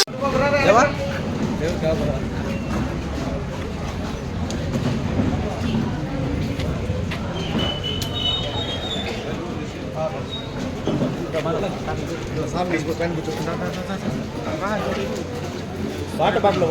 Water bottle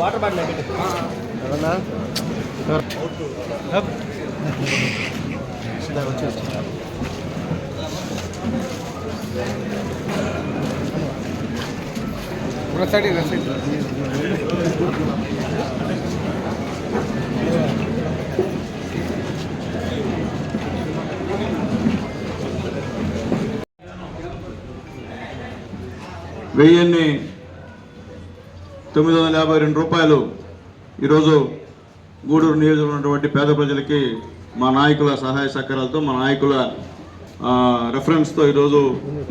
రూపాయలు ఈరోజు గూడూరు నియోజకవర్గంలో ఉన్నటువంటి పేద ప్రజలకి మా నాయకుల సహాయ సహకారాలతో మా నాయకుల రెఫరెన్స్తో ఈరోజు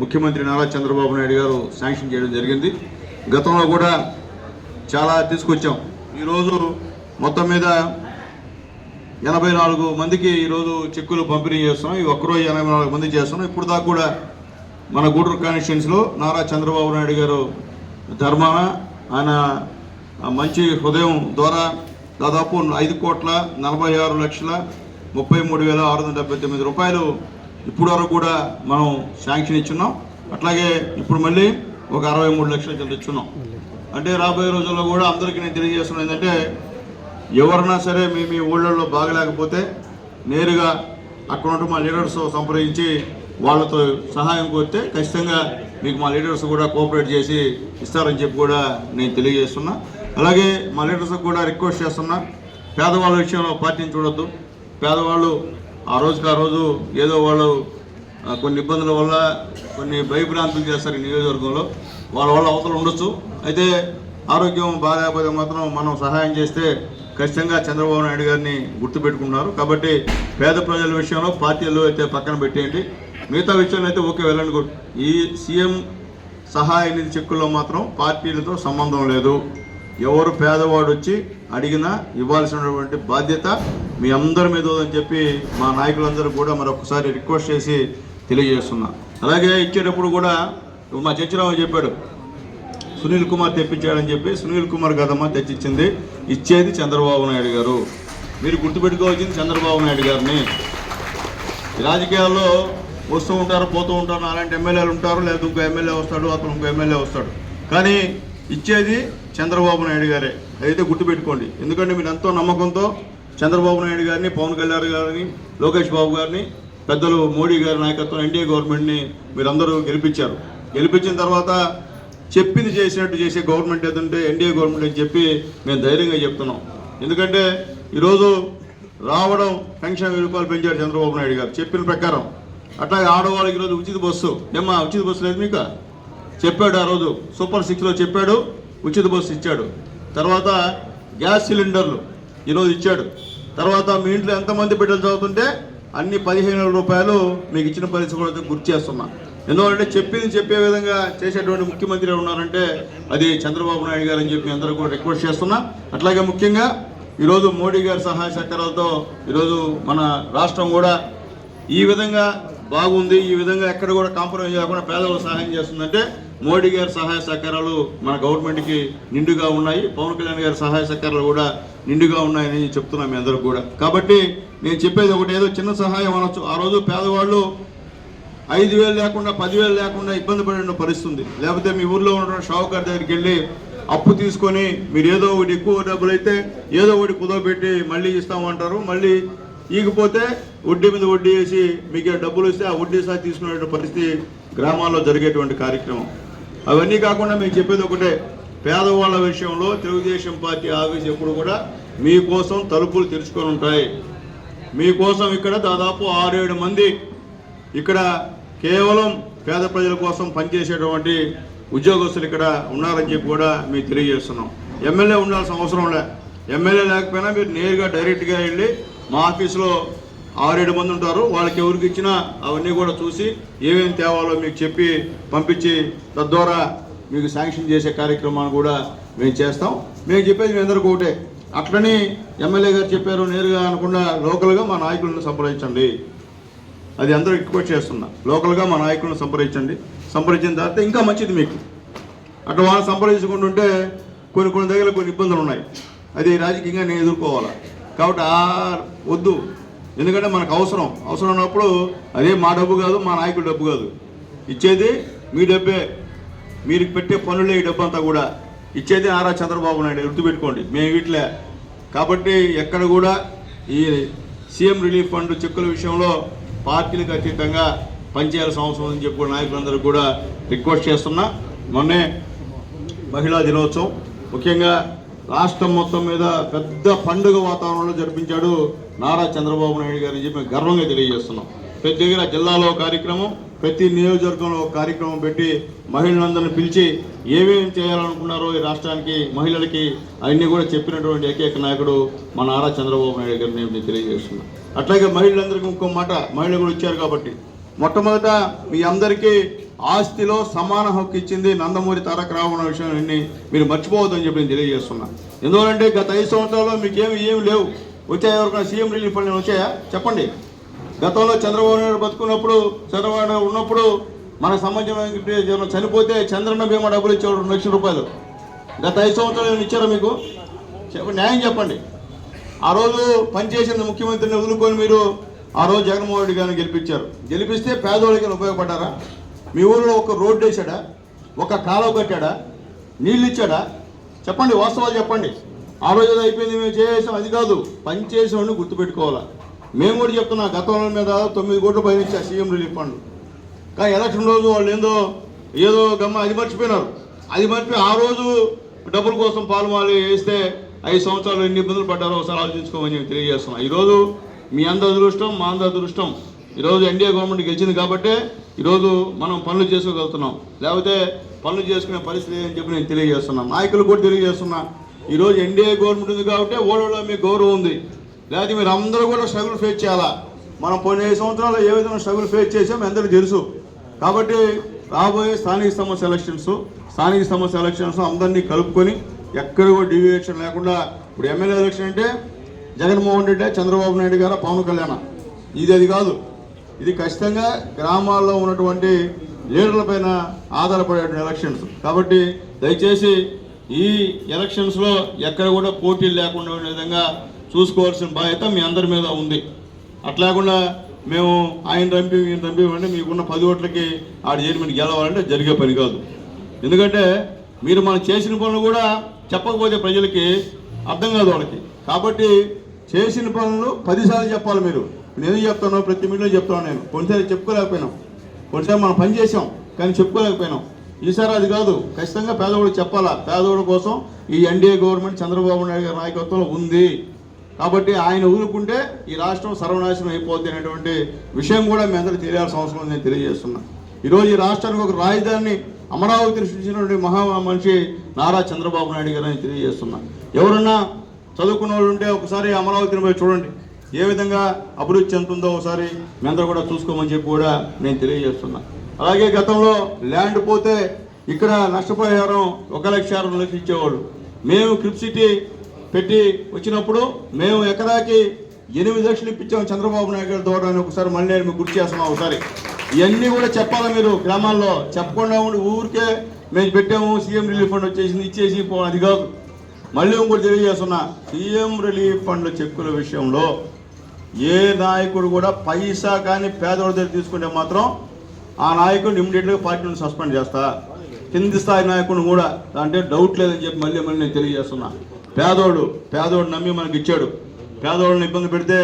ముఖ్యమంత్రి నారా చంద్రబాబు నాయుడు గారు శాంక్షన్ చేయడం జరిగింది. గతంలో కూడా చాలా తీసుకొచ్చాం. ఈరోజు మొత్తం మీద 84 మందికి ఈరోజు చెక్కులు పంపిణీ చేస్తున్నాం. ఈ ఒక్కరోజు 84 మంది చేస్తున్నాం. ఇప్పుడు దాకా కూడా మన గూడూరు కాన్స్టిట్యున్సీలో నారా చంద్రబాబు నాయుడు గారు ధర్మాన ఆయన మంచి హృదయం ద్వారా దాదాపు 5,46,33,679 రూపాయలు ఇప్పుడు వరకు కూడా మనం శాంక్షన్ ఇచ్చున్నాం. అట్లాగే ఇప్పుడు మళ్ళీ ఒక 63 లక్షలు ఇచ్చున్నాం. అంటే రాబోయే రోజుల్లో కూడా అందరికీ నేను తెలియజేస్తున్నాను ఏంటంటే, ఎవరన్నా సరే మీ ఊళ్ళల్లో బాగలేకపోతే నేరుగా అక్కడ ఉంటూ మా లీడర్స్ సంప్రదించి వాళ్ళతో సహాయం కోరితే ఖచ్చితంగా మీకు మా లీడర్స్ కూడా కోఆపరేట్ చేసి ఇస్తారని చెప్పి కూడా నేను తెలియజేస్తున్నా. అలాగే మా లీడర్స్కి కూడా రిక్వెస్ట్ చేస్తున్నా, పేదవాళ్ళ విషయంలో పార్టీని చూడొద్దు. పేదవాళ్ళు ఆ రోజు ఏదో వాళ్ళు కొన్ని ఇబ్బందుల వల్ల కొన్ని భయభ్రాంతులు చేస్తారు ఈ నియోజకవర్గంలో. వాళ్ళ అవతల ఉండొచ్చు. అయితే ఆరోగ్యం బాగాలేకపోతే మాత్రం మనం సహాయం చేస్తే ఖచ్చితంగా చంద్రబాబు నాయుడు గారిని గుర్తుపెట్టుకున్నారు. కాబట్టి పేద ప్రజల విషయంలో పార్టీలు అయితే పక్కన పెట్టేయండి. మిగతా విషయంలో అయితే ఓకే వెళ్ళండి. ఈ సీఎం సహాయ నిధి చెక్కుల్లో మాత్రం పార్టీలతో సంబంధం లేదు. ఎవరు పేదవాడు వచ్చి అడిగినా ఇవ్వాల్సినటువంటి బాధ్యత మీ అందరి మీద అని చెప్పి మా నాయకులందరూ కూడా మరొకసారి రిక్వెస్ట్ చేసి తెలియజేస్తున్నా. అలాగే ఇచ్చేటప్పుడు కూడా మా చర్చరావు చెప్పాడు, సునీల్ కుమార్ తెప్పించాడని చెప్పి. సునీల్ కుమార్ కదమ్మా తెచ్చిచ్చింది, ఇచ్చేది చంద్రబాబు నాయుడు గారు. మీరు గుర్తుపెట్టుకోవాల్సింది చంద్రబాబు నాయుడు గారిని. రాజకీయాల్లో వస్తూ ఉంటారు, పోతూ ఉంటారు, అలాంటి ఎమ్మెల్యేలు ఉంటారు, లేదా ఇంకో ఎమ్మెల్యే వస్తాడు, అతను ఇంకో ఎమ్మెల్యే వస్తాడు. కానీ ఇచ్చేది చంద్రబాబు నాయుడు గారే. అయితే గుర్తుపెట్టుకోండి. ఎందుకంటే మీరు ఎంతో నమ్మకంతో చంద్రబాబు నాయుడు గారిని, పవన్ కళ్యాణ్ గారిని, లోకేష్ బాబు గారిని, పెద్దలు మోడీ గారి నాయకత్వం ఎన్డీఏ గవర్నమెంట్ని మీరందరూ గెలిపించారు. గెలిపించిన తర్వాత చెప్పింది చేసినట్టు చేసే గవర్నమెంట్ ఏదంటే ఎన్డీఏ గవర్నమెంట్ అని చెప్పి మేము ధైర్యంగా చెప్తున్నాం. ఎందుకంటే ఈరోజు రావడం పెన్షన్ 1000 రూపాయలు పెంచాడు చంద్రబాబు నాయుడు గారు చెప్పిన ప్రకారం. అట్లాగే ఆడవాళ్ళకి ఈరోజు ఉచిత బస్సు. ఏమ్మా ఉచిత బస్సు లేదు మీకు? చెప్పాడు ఆ రోజు సూపర్ 6లో చెప్పాడు, ఉచిత బస్సు ఇచ్చాడు. తర్వాత గ్యాస్ సిలిండర్లు ఈరోజు ఇచ్చాడు. తర్వాత మీ ఇంట్లో ఎంతమంది బిడ్డలు చదువుతుంటే అన్ని 15,000 రూపాయలు మీకు ఇచ్చిన పరిస్థితి కూడా గుర్తు చేస్తున్నా. ఎందుకంటే చెప్పింది చెప్పే విధంగా చేసేటువంటి ముఖ్యమంత్రి ఉన్నారంటే అది చంద్రబాబు నాయుడు గారు అని చెప్పి అందరూ కూడా రిక్వెస్ట్ చేస్తున్నా. అట్లాగే ముఖ్యంగా ఈరోజు మోడీ గారి సహాయ సహకారాలతో ఈరోజు మన రాష్ట్రం కూడా ఈ విధంగా బాగుంది. ఈ విధంగా ఎక్కడ కూడా కాంప్రమైజ్ కాకుండా పేదవాళ్ళు సహాయం చేస్తుందంటే మోడీ గారి సహాయ సహకారాలు మన గవర్నమెంట్కి నిండుగా ఉన్నాయి. పవన్ కళ్యాణ్ గారి సహాయ సహకారాలు కూడా నిండుగా ఉన్నాయని చెప్తున్నాం మీ అందరూ కూడా. కాబట్టి నేను చెప్పేది ఒకటి, ఏదో చిన్న సహాయం అనొచ్చు. ఆ రోజు పేదవాళ్ళు 5,000 లేకుండా 10,000 లేకుండా ఇబ్బంది పడిన పరిస్థితుంది. లేకపోతే మీ ఊర్లో ఉన్న షావుకార్ దగ్గరికి వెళ్ళి అప్పు తీసుకొని మీరు ఏదో ఒకటి ఎక్కువ డబ్బులు అయితే ఏదో ఒకటి కుదవబెట్టి మళ్ళీ ఇస్తామంటారు. మళ్ళీ ఈగిపోతే వడ్డీ మీద వడ్డీ వేసి మీకు డబ్బులు ఇస్తే ఆ వడ్డీ సహా తీసుకునే పరిస్థితి గ్రామాల్లో జరిగేటువంటి కార్యక్రమం. అవన్నీ కాకుండా మీకు చెప్పేది ఒకటే, పేదవాళ్ళ విషయంలో తెలుగుదేశం పార్టీ ఆఫీస్ ఎప్పుడు కూడా మీకోసం తలుపులు తెరుచుకొని ఉంటాయి. మీకోసం ఇక్కడ దాదాపు 6-7 మంది ఇక్కడ కేవలం పేద ప్రజల కోసం పనిచేసేటువంటి ఉద్యోగస్తులు ఇక్కడ ఉన్నారని చెప్పి కూడా మీకు తెలియజేస్తున్నాం. ఎమ్మెల్యే ఉండాల్సిన అవసరం లే. ఎమ్మెల్యే లేకపోయినా మీరు నేరుగా డైరెక్ట్గా వెళ్ళి మా ఆఫీసులో 6-7 మంది ఉంటారు. వాళ్ళకి ఎవరికి ఇచ్చినా అవన్నీ కూడా చూసి ఏమేమి తేవాలో మీకు చెప్పి పంపించి తద్వారా మీకు శాంక్షన్ చేసే కార్యక్రమాన్ని కూడా మేము చేస్తాం. మేము చెప్పేది మీ అందరికీ ఒకటే, అట్లని ఎమ్మెల్యే గారు చెప్పారు నేరుగా అనకుండా లోకల్గా మా నాయకులను సంప్రదించండి. అది అందరూ రిక్వెస్ట్ చేస్తున్నా. లోకల్గా మా నాయకులను సంప్రదించండి. సంప్రదించిన తర్వాత ఇంకా మంచిది మీకు. అట్లా వాళ్ళని సంప్రదించుకుంటుంటే కొన్ని దగ్గర కొన్ని ఇబ్బందులు ఉన్నాయి. అది రాజకీయంగా నేను ఎదుర్కోవాలి. కాబట్టి వద్దు. ఎందుకంటే మనకు అవసరం ఉన్నప్పుడు అదే మా డబ్బు కాదు, మా నాయకుడి డబ్బు కాదు. ఇచ్చేది మీ డబ్బే. మీరు పెట్టే పనులే ఈ డబ్బు అంతా కూడా ఇచ్చేది నారా చంద్రబాబు నాయుడు. గుర్తుపెట్టుకోండి, మేము వీటిలే. కాబట్టి ఎక్కడ కూడా ఈ సీఎం రిలీఫ్ ఫండ్ చెక్కుల విషయంలో పార్టీలకు అతీతంగా పనిచేయాల్సిన అవసరం ఉందని చెప్పి నాయకులందరూ కూడా రిక్వెస్ట్ చేస్తున్నా. మొన్నే మహిళా దినోత్సవం ముఖ్యంగా రాష్ట్రం మొత్తం మీద పెద్ద పండుగ వాతావరణంలో జరిపించాడు నారా చంద్రబాబు నాయుడు గారిని చెప్పి గర్వంగా తెలియజేస్తున్నాం. ప్రతి దగ్గర జిల్లాలో కార్యక్రమం, ప్రతి నియోజకవర్గంలో ఒక పెట్టి మహిళలందరినీ పిలిచి ఏమేమి చేయాలనుకున్నారో ఈ రాష్ట్రానికి మహిళలకి అవన్నీ కూడా చెప్పినటువంటి ఏకైక నాయకుడు మా నారా చంద్రబాబు నాయుడు గారిని నేను తెలియజేస్తున్నాను. అట్లాగే మహిళలందరికీ ఇంకో మాట, మహిళలు కూడా ఇచ్చారు కాబట్టి మొట్టమొదట మీ అందరికీ ఆస్తిలో సమాన హక్కు ఇచ్చింది నందమూరి తారక రామారావు విషయాన్ని మీరు మర్చిపోవద్దని చెప్పి నేను తెలియజేస్తున్నా. ఎందుకంటే గత 5 సంవత్సరాల్లో మీకు ఏమి లేవు. వచ్చాయా? ఎవరికైనా సీఎం రిలీఫ్ ఫండ్ వచ్చాయా? చెప్పండి. గతంలో చంద్రబాబు నాయుడు బతుకున్నప్పుడు, చంద్రబాబు నాయుడు ఉన్నప్పుడు మనకు సంబంధించిన చనిపోతే చంద్రన్న బీమా డబ్బులు ఇచ్చేవాడు 2 లక్షల రూపాయలు. గత 5 సంవత్సరాలు ఏమైనా ఇచ్చారా మీకు? న్యాయం చెప్పండి. ఆ రోజు పనిచేసిన ముఖ్యమంత్రిని వదులుకొని మీరు ఆ రోజు జగన్మోహన్ రెడ్డి గారిని గెలిపిస్తే పేదోళ్ళకి ఉపయోగపడ్డారా? మీ ఊరిలో ఒక రోడ్డు వేసాడా? ఒక కాలువ కట్టాడా? నీళ్ళు ఇచ్చాడా? చెప్పండి, వాస్తవాలు చెప్పండి. ఆ రోజు ఏదో అయిపోయింది మేము చేసాం, అది కాదు. పనిచేసేవాడిని గుర్తుపెట్టుకోవాలా. మేము కూడా చెప్తున్నా, గతంలో మీద 9 కోట్ల పైన ఇచ్చా సీఎం రిలీఫ్ ఫండ్. కానీ ఎలక్షన్ రోజు వాళ్ళు ఏదో గమ్మ అది మర్చిపోయినారు. అది మర్చిపోయి ఆ రోజు డబ్బుల కోసం పాలుమాలి వేస్తే 5 సంవత్సరాలు ఎన్ని ఇబ్బందులు పడ్డారో ఒకసారి ఆలోచించుకోమని నేను తెలియజేస్తున్నాను. ఈరోజు మీ అందరి అదృష్టం, మా అందరి అదృష్టం. ఈరోజు ఎన్డీఏ గవర్నమెంట్ గెలిచింది కాబట్టి ఈరోజు మనం పనులు చేసుకోగలుగుతున్నాం. లేకపోతే పనులు చేసుకునే పరిస్థితి లేదని చెప్పి నేను తెలియజేస్తున్నాను. నాయకులు కూడా తెలియజేస్తున్నా. ఈరోజు ఎన్డీఏ గవర్నమెంట్ ఉంది కాబట్టి ఓళ్ళలో మీకు గౌరవం ఉంది. లేకపోతే మీరు అందరూ కూడా స్ట్రగుల్ ఫేస్ చేయాలా. మనం పోయిన 5 సంవత్సరాలు ఏ విధంగా స్ట్రగుల్ ఫేస్ చేసామో అందరికీ తెలుసు. కాబట్టి రాబోయే స్థానిక సంస్థ ఎలక్షన్స్ అందరినీ కలుపుకొని ఎక్కడ కూడా డివియేషన్ లేకుండా, ఇప్పుడు ఎమ్మెల్యే ఎలక్షన్ అంటే జగన్మోహన్ రెడ్డి, చంద్రబాబు నాయుడు గారు, పవన్ కళ్యాణ్, అది కాదు. ఇది ఖచ్చితంగా గ్రామాల్లో ఉన్నటువంటి లీడర్ల పైన ఆధారపడే ఎలక్షన్స్. కాబట్టి దయచేసి ఈ ఎలక్షన్స్లో ఎక్కడ కూడా పోటీలు లేకుండా ఉండే విధంగా చూసుకోవాల్సిన బాధ్యత మీ అందరి మీద ఉంది. అట్లాకుండా మేము ఆయన రంపి అంటే మీకున్న 10 ఓట్లకి ఆడ చైర్మన్ గెలవాలంటే జరిగే పని కాదు. ఎందుకంటే మీరు మనం చేసిన పనులు కూడా చెప్పకపోతే ప్రజలకి అర్థం కాదు వాళ్ళకి. కాబట్టి చేసిన పనులు 10 సార్లు చెప్పాలి. మీరు నేను చెప్తాను, ప్రతి మీడియాలో చెప్తాను. నేను కొన్నిసారి చెప్పుకోలేకపోయినాం, కొన్నిసారి మనం పని చేసాం కానీ చెప్పుకోలేకపోయినాం. ఈసారి అది కాదు, ఖచ్చితంగా పేదవాడికి చెప్పాలా. పేదవాడి కోసం ఈ ఎన్డీఏ గవర్నమెంట్ చంద్రబాబు నాయుడు గారి నాయకత్వంలో ఉంది. కాబట్టి ఆయన ఊరుకుంటే ఈ రాష్ట్రం సర్వనాశనం అయిపోద్ది అనేటువంటి విషయం కూడా మీ అందరికీ తెలియాల్సిన అవసరం నేను తెలియజేస్తున్నా. ఈరోజు ఈ రాష్ట్రానికి ఒక రాజధానిని అమరావతిని సృష్టించినటువంటి మనిషి నారా చంద్రబాబు నాయుడు గారు అని తెలియజేస్తున్నా. ఎవరన్నా చదువుకున్న వాళ్ళు ఉంటే ఒకసారి అమరావతిని పోయి చూడండి, ఏ విధంగా అభివృద్ధి చెందుతుందో ఒకసారి మీ అందరూ కూడా చూసుకోమని చెప్పి కూడా నేను తెలియజేస్తున్నా. అలాగే గతంలో ల్యాండ్ పోతే ఇక్కడ నష్టపరిహారం 1,60,000 ఇచ్చేవాళ్ళు. మేము క్రిప్ సిటీ పెట్టి వచ్చినప్పుడు మేము ఎకరాకి 8 లక్షలు ఇప్పించాము చంద్రబాబు నాయుడు గారి ద్వారా. ఒకసారి మళ్ళీ నేను మీకు గుర్తు చేస్తున్నాం. ఒకసారి ఇవన్నీ కూడా చెప్పాలా మీరు గ్రామాల్లో. చెప్పకుండా ఉండి ఊరికే మేము పెట్టాము సీఎం రిలీఫ్ ఫండ్ వచ్చేసింది ఇచ్చేసి అది కాదు. మళ్ళీ ఇంకోటి తెలియజేస్తున్నా, సీఎం రిలీఫ్ ఫండ్ చెక్కుల విషయంలో ఏ నాయకుడు కూడా పైసా కానీ పేదవాడి దగ్గర తీసుకుంటే మాత్రం ఆ నాయకుడిని ఇమ్మీడియట్గా పార్టీ నుంచి సస్పెండ్ చేస్తా. కింది స్థాయి నాయకుడిని కూడా అంటే డౌట్ లేదని చెప్పి మళ్ళీ నేను తెలియజేస్తున్నా. పేదోడు నమ్మి మనకి ఇచ్చాడు. పేదోళ్ళని ఇబ్బంది పెడితే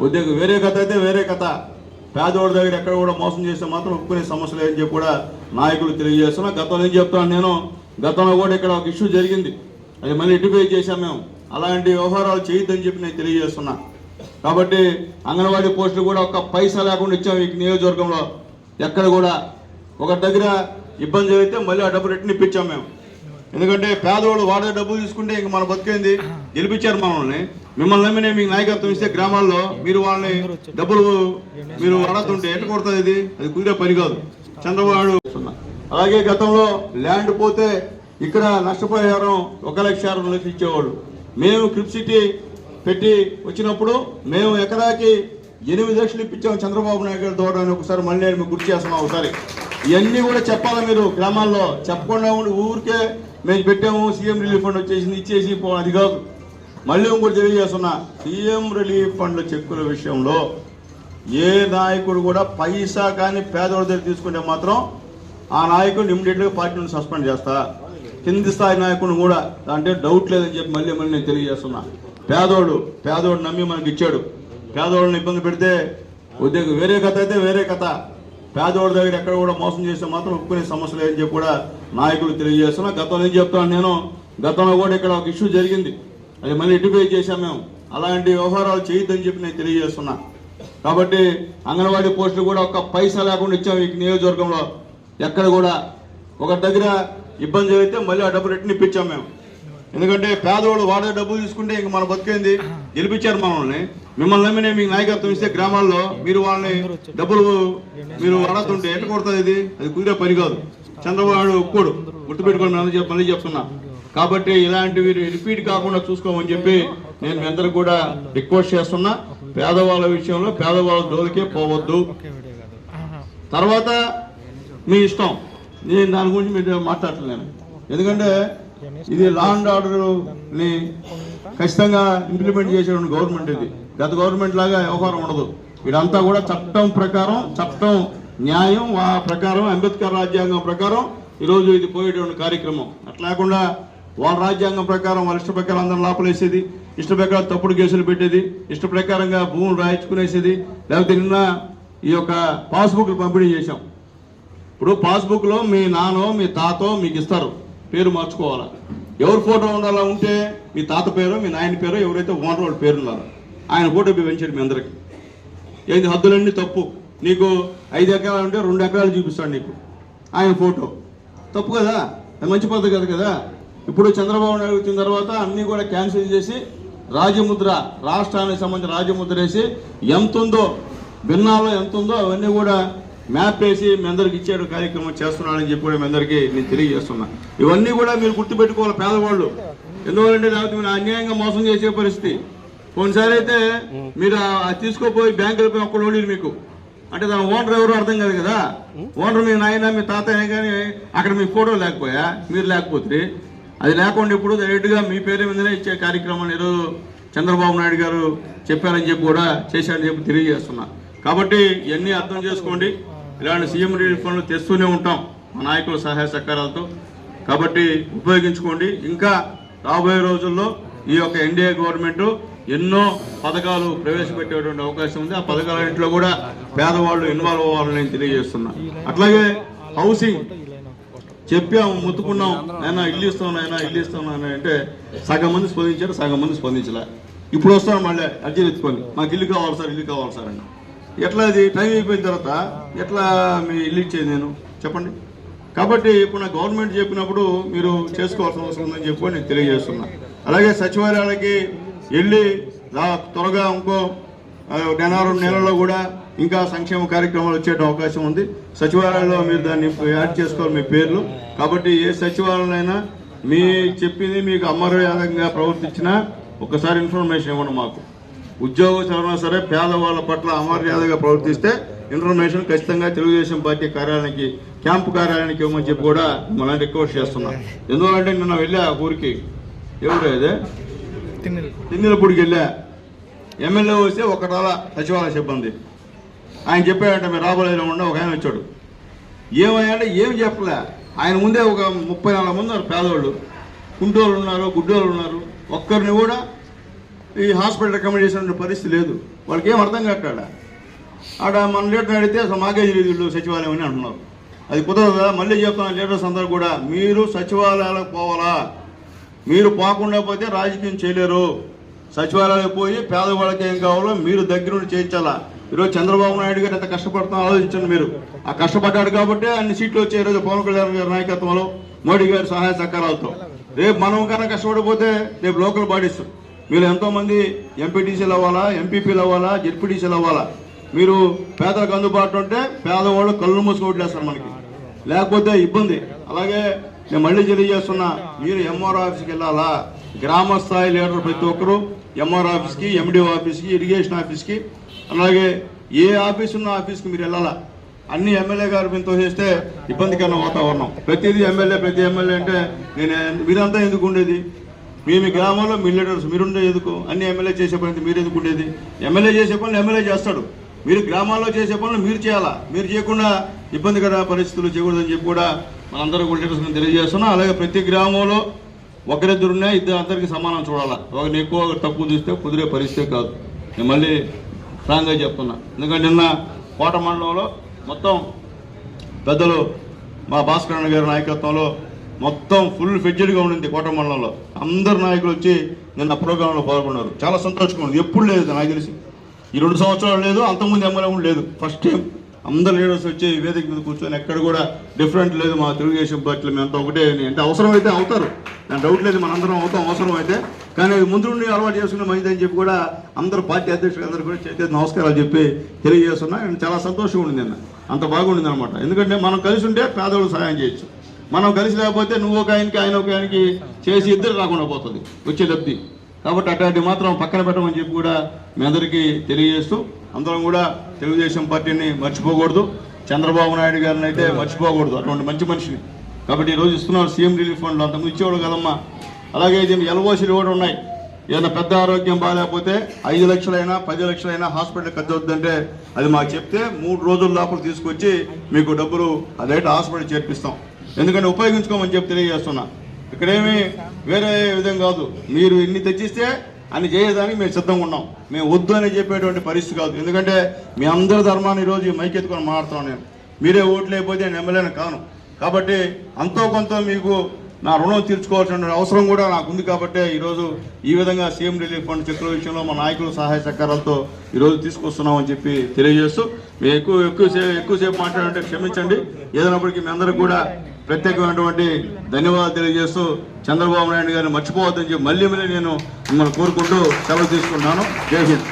ఉద్యోగం వేరే కథ అయితే వేరే కథ. పేదోడి దగ్గర ఎక్కడ కూడా మోసం చేస్తే మాత్రం ఒప్పుకునే సమస్య లేదని చెప్పి కూడా నాయకులు తెలియజేస్తున్నా. గతంలో ఏం చెప్తాను నేను, గతంలో కూడా ఇక్కడ ఒక ఇష్యూ జరిగింది, అది మళ్ళీ ఇటుపై చేశాం మేము. అలాంటి వ్యవహారాలు చేయొద్దని చెప్పి నేను తెలియజేస్తున్నా. కాబట్టి అంగన్వాడీ పోస్టులు కూడా ఒక్క పైసా లేకుండా ఇచ్చాము ఈ నియోజకవర్గంలో. ఎక్కడ కూడా ఒక దగ్గర ఇబ్బంది జరిగితే మళ్ళీ ఆ డబ్బు రిటర్న్ ఇప్పించాం మేము. ఎందుకంటే పేదవాళ్ళు వాడే డబ్బులు తీసుకుంటే ఇంక మన బతికేంది. గెలిపించారు మనల్ని, మిమ్మల్ని నమ్మినే మీకు నాయకత్వం ఇస్తే గ్రామాల్లో మీరు వాళ్ళని డబ్బులు మీరు అడుగుతుంటే ఎట్లా కొడుతుంది? అది కుదిరే పని కాదు. చంద్రబాబు. అలాగే గతంలో ల్యాండ్ పోతే ఇక్కడ నష్టపరిహారం 1,60,000 ఇచ్చేవాళ్ళు. మేము క్రిప్ సిటీ పెట్టి వచ్చినప్పుడు మేము ఎకరాకి 8 లక్షలు ఇప్పించాం చంద్రబాబు నాయుడు గారి ద్వారా అని ఒకసారి మళ్ళీ నేను మీకు గుర్తు చేస్తున్నాం ఒకసారి. ఇవన్నీ కూడా చెప్పాలి మీరు గ్రామాల్లో. చెప్పకుండా ఉండి ఊరికే మేము పెట్టాము సీఎం రిలీఫ్ ఫండ్ వచ్చేసింది ఇచ్చేసి అది కాదు. మళ్ళీ ఇంకోటి తెలియజేస్తున్నా, సీఎం రిలీఫ్ ఫండ్ చెక్కుల విషయంలో ఏ నాయకుడు కూడా పైసా కానీ పేదవాడి దగ్గర తీసుకుంటే మాత్రం ఆ నాయకుడిని ఇమ్మీడియట్గా పార్టీ నుండి సస్పెండ్ చేస్తా. కింది స్థాయి నాయకుడిని కూడా అంటే డౌట్ లేదని చెప్పి మళ్ళీ నేను తెలియజేస్తున్నా. పేదోడు నమ్మి మనకి ఇచ్చాడు. పేదోళ్ళని ఇబ్బంది పెడితే ఉద్యోగం వేరే కథ అయితే వేరే కథ. పేదోడి దగ్గర ఎక్కడ కూడా మోసం చేస్తే మాత్రం ఒప్పుకునే సమస్య లేదని చెప్పి కూడా నాయకులు తెలియజేస్తున్నా. గతంలో ఏం చెప్తాను నేను, గతంలో కూడా ఇక్కడ ఒక ఇష్యూ జరిగింది, అది మళ్ళీ ఎడ్యుపై చేశాం మేము. అలాంటి వ్యవహారాలు చేయొద్దని చెప్పి నేను తెలియజేస్తున్నా. కాబట్టి అంగన్వాడీ పోస్టులు కూడా ఒక్క పైసా లేకుండా ఇచ్చాము ఈ నియోజకవర్గంలో. ఎక్కడ కూడా ఒక దగ్గర ఇబ్బంది జరిగితే మళ్ళీ ఆ డబ్బు రిటర్న్ ఇప్పించాం మేము. ఎందుకంటే పేదవాళ్ళు వాడే డబ్బులు తీసుకుంటే ఇంక మన బతికేంది. గెలిపించారు మనల్ని, మిమ్మల్ని నమ్మినే మీకు నాయకత్వం ఇస్తే గ్రామాల్లో మీరు వాళ్ళని డబ్బులు మీరు అడుగుతుంటే ఎట్లా కొడుతుంది ఇది? అది కుదిరే పని కాదు. చంద్రబాబు ఒప్పుకోడు, గుర్తుపెట్టుకోండి మళ్ళీ చెప్తున్నా. కాబట్టి ఇలాంటివి రిపీట్ కాకుండా చూసుకోమని చెప్పి నేను మీ అందరికి కూడా రిక్వెస్ట్ చేస్తున్నా. పేదవాళ్ళ విషయంలో పేదవాళ్ళ జోలికే పోవద్దు. తర్వాత మీ ఇష్టం, నేను దాని గురించి మీరు మాట్లాడలేను. ఎందుకంటే ఇది లా అండ్ ఆర్డర్ని ఖచ్చితంగా ఇంప్లిమెంట్ చేసేటువంటి గవర్నమెంట్ ఇది. గత గవర్నమెంట్ లాగా వ్యవహారం ఉండదు. ఇదంతా కూడా చట్టం ప్రకారం, చట్టం న్యాయం ఆ ప్రకారం, అంబేద్కర్ రాజ్యాంగం ప్రకారం ఈరోజు ఇది పోయేటువంటి కార్యక్రమం. అట్లా లేకుండా వాళ్ళ రాజ్యాంగం ప్రకారం వాళ్ళ ఇష్ట ప్రకారం అందరూ లోపలేసేది, ఇష్ట ప్రకారం తప్పుడు కేసులు పెట్టేది, ఇష్ట ప్రకారంగా భూములు రాయించుకునేసేది. లేకపోతే నిన్న ఈ యొక్క పాస్బుక్లు పంపిణీ చేశాం. ఇప్పుడు పాస్బుక్లో మీ నాన్నో మీ తాతో మీకు ఇస్తారు, పేరు మార్చుకోవాలా. ఎవరు ఫోటో ఉండాలా ఉంటే మీ తాత పేరు మీ నాయన పేరు ఎవరైతే ఓనర్ వాళ్ళ పేరు ఉండాలి. ఆయన ఫోటో పెంచాడు మీ అందరికి. ఏంది హద్దులన్నీ తప్పు. నీకు 5 ఎకరాలు ఉంటే 2 ఎకరాలు చూపిస్తాడు నీకు ఆయన ఫోటో. తప్పు కదా, అది మంచి పద్ధతి కదా కదా. ఇప్పుడు చంద్రబాబు నాయుడు వచ్చిన తర్వాత అన్నీ కూడా క్యాన్సిల్ చేసి రాజముద్ర, రాష్ట్రానికి సంబంధించిన రాజముద్ర వేసి ఎంత ఉందో భిన్నాలో ఎంత ఉందో అవన్నీ కూడా మ్యాప్ వేసి మీ అందరికి ఇచ్చేట కార్యక్రమం చేస్తున్నానని చెప్పి కూడా మీ అందరికీ నేను తెలియజేస్తున్నా. ఇవన్నీ కూడా మీరు గుర్తుపెట్టుకోవాలి పేదవాళ్ళు. ఎందువల్లంటే లేకపోతే మీరు అన్యాయంగా మోసం చేసే పరిస్థితి. కొన్నిసారి అయితే మీరు తీసుకోపోయి బ్యాంకులపై ఒక్కడు ఓడి మీకు అంటే దాని ఓనర్ ఎవరు అర్థం కాదు కదా. ఓనర్ మీ నాయన మీ తాతయ్య కానీ అక్కడ మీ ఫోటో లేకపోయా, మీరు లేకపోతే అది లేకుండా ఇప్పుడు డైరెక్ట్గా మీ పేరు మీదనే ఇచ్చే కార్యక్రమాన్ని ఈరోజు చంద్రబాబు నాయుడు గారు చెప్పారని చెప్పి కూడా చేశారని చెప్పి తెలియజేస్తున్నా. కాబట్టి ఇవన్నీ అర్థం చేసుకోండి. ఇలాంటి సీఎం రిలీఫ్ ఫండ్లు తెస్తూనే ఉంటాం మా నాయకుల సహాయ సహకారాలతో. కాబట్టి ఉపయోగించుకోండి. ఇంకా రాబోయే రోజుల్లో ఈ యొక్క ఎన్డీఏ గవర్నమెంట్ ఎన్నో పథకాలు ప్రవేశపెట్టేటువంటి అవకాశం ఉంది. ఆ పథకాలన్నింటిలో కూడా పేదవాళ్ళు ఇన్వాల్వ్ అవ్వాలని నేను తెలియజేస్తున్నా. అట్లాగే హౌసింగ్ చెప్పాము, ముత్తుకున్నాం, అయినా ఇల్లు ఇస్తున్నాను అంటే సగం మంది స్పందించారు, సగం మంది స్పందించలే. ఇప్పుడు వస్తాను మళ్ళీ అర్జీ ఎత్తుకొని మాకు ఇల్లు కావాలి సార్ అని. ఎట్లా అది టైం అయిపోయిన తర్వాత ఎట్లా మీ ఇల్లు ఇచ్చేది నేను చెప్పండి. కాబట్టి ఇప్పుడు నా గవర్నమెంట్ చెప్పినప్పుడు మీరు చేసుకోవాల్సిన అవసరం ఉందని చెప్పి నేను తెలియజేస్తున్నా. అలాగే సచివాలయాలకి వెళ్ళి త్వరగా ఇంకో 2 నెలల్లో కూడా ఇంకా సంక్షేమ కార్యక్రమాలు వచ్చే అవకాశం ఉంది. సచివాలయంలో మీరు దాన్ని యాడ్ చేసుకోవాలి మీ పేర్లు. కాబట్టి ఏ సచివాలయంలో మీ చెప్పింది మీకు అమర్యాదంగా ప్రవర్తించినా ఒకసారి ఇన్ఫర్మేషన్ ఇవ్వండి మాకు. ఉద్యోగస్తులైనా సరే పేదవాళ్ళ పట్ల అమర్యాదగా ప్రవర్తిస్తే ఇన్ఫర్మేషన్ ఖచ్చితంగా తెలుగుదేశం పార్టీ కార్యాలయానికి, క్యాంపు కార్యాలయానికి ఇవ్వమని చెప్పి కూడా మనం రిక్వెస్ట్ చేస్తున్నాం. ఎందుకంటే నిన్న వెళ్ళా ఊరికి, ఎవరు అదే తిన్నెలపూడికి వెళ్ళా. ఎమ్మెల్యే వస్తే ఒకటాల సచివాలయ సిబ్బంది ఆయన చెప్పాడంటే మీరు రాబోయేలో ఉండ ఒక ఆయన వచ్చాడు. ఏమయ్యాడంటే ఏం చెప్పలే. ఆయన ముందే ఒక 30-40 మంది ఉన్నారు పేదవాళ్ళు, కుంటోళ్ళు ఉన్నారు, గుడ్డోళ్ళు ఉన్నారు. ఒక్కరిని కూడా ఈ హాస్పిటల్ రికమెండ్ చేసిన పరిస్థితి లేదు. వాళ్ళకి ఏం అర్థం కాట్టాడ. ఆడ మన లీటర్ అడిగితే అసలు మాకే వీళ్ళు సచివాలయం అని అంటున్నారు. అది కుదరదు కదా. మళ్ళీ చెప్తున్నా లీడర్స్ అందరూ కూడా మీరు సచివాలయాలకు పోవాలా. మీరు పోకుండా పోతే రాజకీయం చేయలేరు. సచివాలయాలకు పోయి పేదవాళ్ళకి ఏం కావాలో మీరు దగ్గరుండి చేయించాలా. ఈరోజు చంద్రబాబు నాయుడు గారు ఎంత కష్టపడుతున్నా ఆలోచించండి మీరు. ఆ కష్టపడ్డాడు కాబట్టి అన్ని సీట్లు వచ్చాయి ఈరోజు పవన్ కళ్యాణ్ గారి నాయకత్వంలో, మోడీ గారి సహాయ సహకారాలతో. రేపు మనం కన్నా కష్టపడిపోతే రేపు లోకల్ బాడీస్ మీరు ఎంతోమంది ఎంపీటీసీలు అవ్వాలా, ఎంపీపీలు అవ్వాలా, జెడ్పీటీసీలు అవ్వాలా. మీరు పేదలకు అందుబాటులో ఉంటే పేదవాళ్ళు కళ్ళు మూసుకు ఓట్లేస్తారు మనకి, లేకపోతే ఇబ్బంది. అలాగే నేను మళ్ళీ తెలియజేస్తున్నా, మీరు ఎంఆర్ఓ ఆఫీస్కి వెళ్ళాలా. గ్రామ స్థాయి లీడర్ ప్రతి ఒక్కరూ ఎంఆర్ఓ ఆఫీస్కి, ఎండిఓ ఆఫీస్కి, ఇరిగేషన్ ఆఫీస్కి అలాగే ఏ ఆఫీస్ ఉన్న ఆఫీస్కి మీరు వెళ్ళాలా. అన్ని ఎమ్మెల్యే గారి మీతో చేస్తే ఇబ్బందికరమైన వాతావరణం. ప్రతిదీ ప్రతి ఎమ్మెల్యే అంటే మీరంతా ఎందుకు ఉండేది? మీ గ్రామంలో మీ లీడర్స్ మీరుండే ఎందుకు? అన్ని ఎమ్మెల్యే చేసే పని మీరు ఎందుకు ఉండేది? ఎమ్మెల్యే చేసే పనులు ఎమ్మెల్యే చేస్తాడు, మీరు గ్రామాల్లో చేసే పనులు మీరు చేయాలా. మీరు చేయకుండా ఇబ్బందికర పరిస్థితులు చేయకూడదని చెప్పి కూడా మనందరూ కూడా లీడర్స్ తెలియజేస్తున్నాం. అలాగే ప్రతి గ్రామంలో ఒకరిద్దరున్నా అందరికీ సమానం చూడాలా. ఒకరిని ఎక్కువ తక్కువ చూస్తే కుదిరే పరిస్థితే కాదు. నేను మళ్ళీ స్ట్రాంగ్గా చెప్తున్నా. ఎందుకంటే నిన్న కోట మండలంలో మొత్తం పెద్దలు మా భాస్కర్ అన్న గారి నాయకత్వంలో మొత్తం ఫుల్ ఫెడ్జెడ్గా ఉండింది. కోట మండలంలో అందరు నాయకులు వచ్చి నిన్న ప్రోగ్రాంలో పాల్గొన్నారు. చాలా సంతోషంగా ఉంది. ఎప్పుడు లేదు నాకు తెలిసి, ఈ 2 సంవత్సరాలు లేదు, అంతకుముందు ఎమ్మెల్యే కూడా లేదు. ఫస్ట్ టైం అందరు లీడర్స్ వచ్చి వేదిక మీద కూర్చొని ఎక్కడ కూడా డిఫరెంట్ లేదు. మా తెలుగుదేశం పార్టీలు మేమంతా ఒకటే అంటే అవసరం అయితే అవుతారు, నాకు డౌట్ లేదు, మనందరం అవుతాం అవసరం అయితే. కానీ ముందు నుండి అలవాటు చేసుకునే మంచిదని చెప్పి కూడా అందరూ పార్టీ అధ్యక్షులు అందరూ కూడా చేతి నమస్కారాలు చెప్పి తెలియజేస్తున్నా. చాలా సంతోషంగా ఉండింది అన్న, అంత బాగుండింది అనమాట. ఎందుకంటే మనం కలిసి ఉంటే పేదవాళ్ళకి సహాయం చేయొచ్చు. మనం కలిసి లేకపోతే నువ్వు ఒక ఆయనకి ఆయన ఒక ఆయనకి చేసి ఇద్దరు రాకుండా పోతుంది వచ్చే లబ్ధి. కాబట్టి అట్లాంటి మాత్రం పక్కన పెట్టమని చెప్పి కూడా మీ అందరికీ తెలియజేస్తూ, అందరం కూడా తెలుగుదేశం పార్టీని మర్చిపోకూడదు, చంద్రబాబు నాయుడు గారిని అయితే మర్చిపోకూడదు, అటువంటి మంచి మనిషిని. కాబట్టి ఈరోజు ఇస్తున్నారు సీఎం రిలీఫ్ ఫండ్లు, అంతకుముందు ఇచ్చేవాడు కదమ్మా. అలాగే ఇది ఎల్ఓసీలు కూడా ఉన్నాయి. ఏదైనా పెద్ద ఆరోగ్యం బాగాలేకపోతే 5 లక్షలైనా 10 లక్షలైనా హాస్పిటల్ ఖర్చు అవుతుందంటే అది మాకు చెప్తే 3 రోజుల లోపల తీసుకొచ్చి మీకు డబ్బులు అదైతే హాస్పిటల్ చేర్పిస్తాం. ఎందుకంటే ఉపయోగించుకోమని చెప్పి తెలియజేస్తున్నా. ఇక్కడేమీ వేరే విధంగా కాదు, మీరు ఇన్ని తెచ్చిస్తే అని చేయడానికి మేము సిద్ధంగా ఉన్నాం. మేము వద్దు అని చెప్పేటువంటి పరిస్థితి కాదు. ఎందుకంటే మీ అందరి ధర్మాన్ని ఈరోజు మైకెత్తుకొని మాట్లాడుతున్నాను నేను. మీరే ఓట్లు అయిపోతే నేను ఎమ్మెల్యేని కాను. కాబట్టి అంతో కొంత మీకు నా రుణం తీర్చుకోవాల్సిన అవసరం కూడా నాకు ఉంది. కాబట్టి ఈరోజు ఈ విధంగా సీఎం రిలీఫ్ ఫండ్ చెక్కుల విషయంలో మా నాయకుల సహాయ సహకారాలతో ఈరోజు తీసుకొస్తున్నామని చెప్పి తెలియజేస్తూ, మీరు ఎక్కువసేపు మాట్లాడంటే క్షమించండి. ఏదైనప్పటికీ మీ అందరికీ కూడా ప్రత్యేకమైనటువంటి ధన్యవాదాలు తెలియజేస్తూ, చంద్రబాబు నాయుడు గారిని మర్చిపోవద్దని చెప్పి మళ్ళీ నేను మిమ్మల్ని కోరుకుంటూ సెలవు తీసుకుంటున్నాను. జై హింద్.